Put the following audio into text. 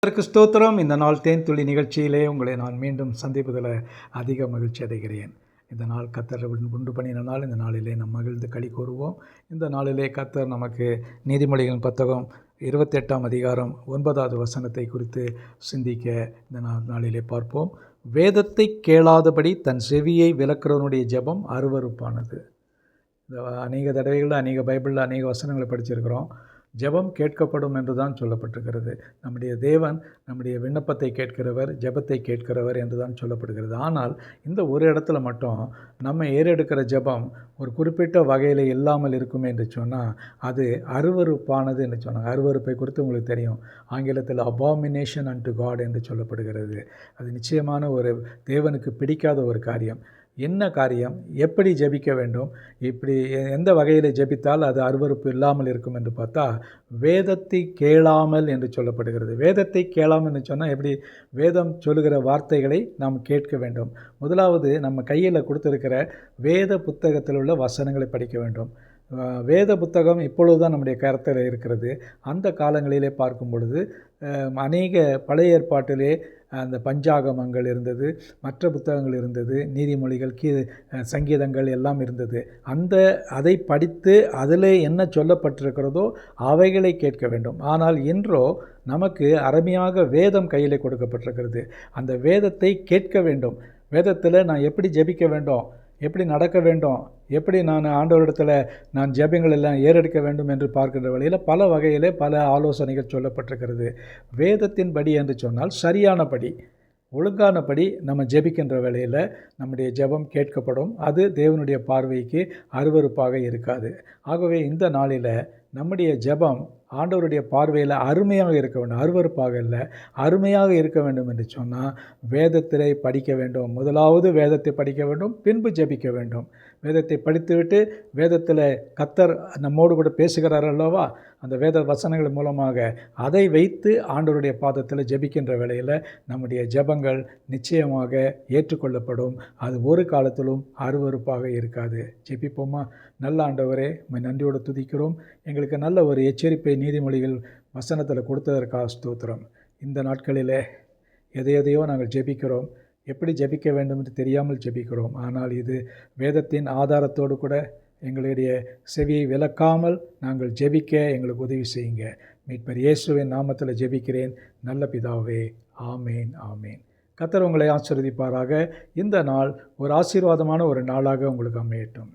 கர்த்தருக்கு ஸ்தோத்திரம். இந்த நாள் தேன் துளி நிகழ்ச்சியிலே உங்களை நான் மீண்டும் சந்திப்பதில் அதிக மகிழ்ச்சி அடைகிறேன். இந்த நாள் கர்த்தர் உண்டு பண்ணின நாள். இந்த நாளிலே நாம் மகிழ்ந்து களி கூறுவோம். இந்த நாளிலே கர்த்தர் நமக்கு நீதிமொழிகளின் புத்தகம் 28ஆம் அதிகாரம் 9வது வசனத்தை குறித்து சிந்திக்க இந்த நாளிலே பார்ப்போம். வேதத்தை கேளாதபடி தன் செவியை விலக்கிறவனுடைய ஜெபம் அருவருப்பானது. அநேக தடவைகளில் அநேக பைபிளில் அநேக வசனங்களை படிச்சிருக்கிறோம். ஜெபம் கேட்கப்படும் என்று தான் சொல்லப்பட்டிருக்கிறது. நம்முடைய தேவன் நம்முடைய விண்ணப்பத்தை கேட்கிறவர், ஜெபத்தை கேட்கிறவர் என்று தான் சொல்லப்படுகிறது. ஆனால் இந்த ஒரு இடத்துல மட்டும் நம்ம ஏறெடுக்கிற ஜெபம் ஒரு குறிப்பிட்ட வகையில் இல்லாமல் இருக்குமே என்று சொன்னால் அது அருவருப்பானது என்று சொன்னாங்க. அருவருப்பை குறித்து உங்களுக்கு தெரியும். ஆங்கிலத்தில் அபாமினேஷன் அன்டு காட் என்று சொல்லப்படுகிறது. அது நிச்சயமான ஒரு தேவனுக்கு பிடிக்காத ஒரு காரியம். என்ன காரியம், எப்படி ஜெபிக்க வேண்டும், இப்படி எந்த வகையில் ஜெபித்தால் அது அருவருப்பு இல்லாமல் இருக்கும் என்று பார்த்தா வேதத்தை கேளாமல் என்று சொல்லப்படுகிறது. வேதத்தை கேளாமல் என்று சொன்னால் எப்படி, வேதம் சொல்லுகிற வார்த்தைகளை நாம் கேட்க வேண்டும். முதலாவது நம்ம கையில் கொடுத்துருக்கிற வேத புத்தகத்தில் உள்ள வசனங்களை படிக்க வேண்டும். வேத புத்தகம் இப்பொழுது தான் நம்முடைய கருத்தில் இருக்கிறது. அந்த காலங்களிலே பார்க்கும் பொழுது அநேக பழைய ஏற்பாட்டிலே அந்த பஞ்சாகமங்கள் இருந்தது, மற்ற புத்தகங்கள் இருந்தது, நீதிமொழிகள், சங்கீதங்கள் எல்லாம் இருந்தது. அதை படித்து அதில் என்ன சொல்லப்பட்டிருக்கிறதோ அவைகளை கேட்க வேண்டும். ஆனால் இன்றோ நமக்கு அருமையாக வேதம் கையில் கொடுக்கப்பட்டிருக்கிறது. அந்த வேதத்தை கேட்க வேண்டும். வேதத்தில் நான் எப்படி ஜெபிக்க வேண்டும், எப்படி நடக்க வேண்டும், எப்படி நான் ஆண்டவரிடத்தில் நான் ஜெபங்கள் எல்லாம் ஏறெடுக்க வேண்டும் என்று பார்க்கின்ற வழியில் பல வகையிலே பல ஆலோசனைகள் சொல்லப்பட்டிருக்கிறது. வேதத்தின் படி என்று சொன்னால் சரியான படி, ஒழுங்கானபடி நம்ம ஜெபிக்கின்ற வேளையில் நம்முடைய ஜெபம் கேட்கப்படும். அது தேவனுடைய பார்வைக்கு அருவருப்பாக இருக்காது. ஆகவே இந்த நாளில் நம்முடைய ஜெபம் ஆண்டவருடைய பார்வையில் அருமையாக இருக்க வேண்டும், அருவருப்பாக இல்லை, அருமையாக இருக்க வேண்டும் என்று சொன்னால் வேதத்திலே படிக்க வேண்டும். முதலாவது வேதத்தை படிக்க வேண்டும், பின்பு ஜெபிக்க வேண்டும். வேதத்தை படித்துவிட்டு வேதத்தில் கர்த்தர் நம்மோடு கூட பேசுகிறார் அல்லவா, அந்த வேத வசனங்கள் மூலமாக அதை வைத்து ஆண்டவருடைய பாதத்தில் ஜெபிக்கின்ற வேளையில் நம்முடைய ஜெபங்கள் நிச்சயமாக ஏற்றுக்கொள்ளப்படும். அது ஒரு காலத்திலும் அருவருப்பாக இருக்காது. ஜெபிப்போமா? நல்ல ஆண்டவரே, நன்றியோடு துதிக்கிறோம். எங்களுக்கு நல்ல ஒரு எச்சரிப்பை நீதிமொழிகள் வசனத்தில் கொடுத்ததற்காக ஸ்தோத்திரம். இந்த நாட்களில் எதையோ நாங்கள் ஜெபிக்கிறோம், எப்படி ஜெபிக்க வேண்டும் என்று தெரியாமல் ஜெபிக்கிறோம். ஆனால் இது வேதத்தின் ஆதாரத்தோடு கூட எங்களுடைய செவியை விலக்காமல் நாங்கள் ஜெபிக்க எங்களுக்கு உதவி செய்யுங்க. மீட்பர் இயேசுவின் நாமத்தில் ஜெபிக்கிறேன் நல்ல பிதாவே, ஆமேன், ஆமேன். கர்த்தர் உங்களை ஆசீர்வதிப்பாராக. இந்த நாள் ஒரு ஆசீர்வாதமான ஒரு நாளாக உங்களுக்கு அமையட்டும்.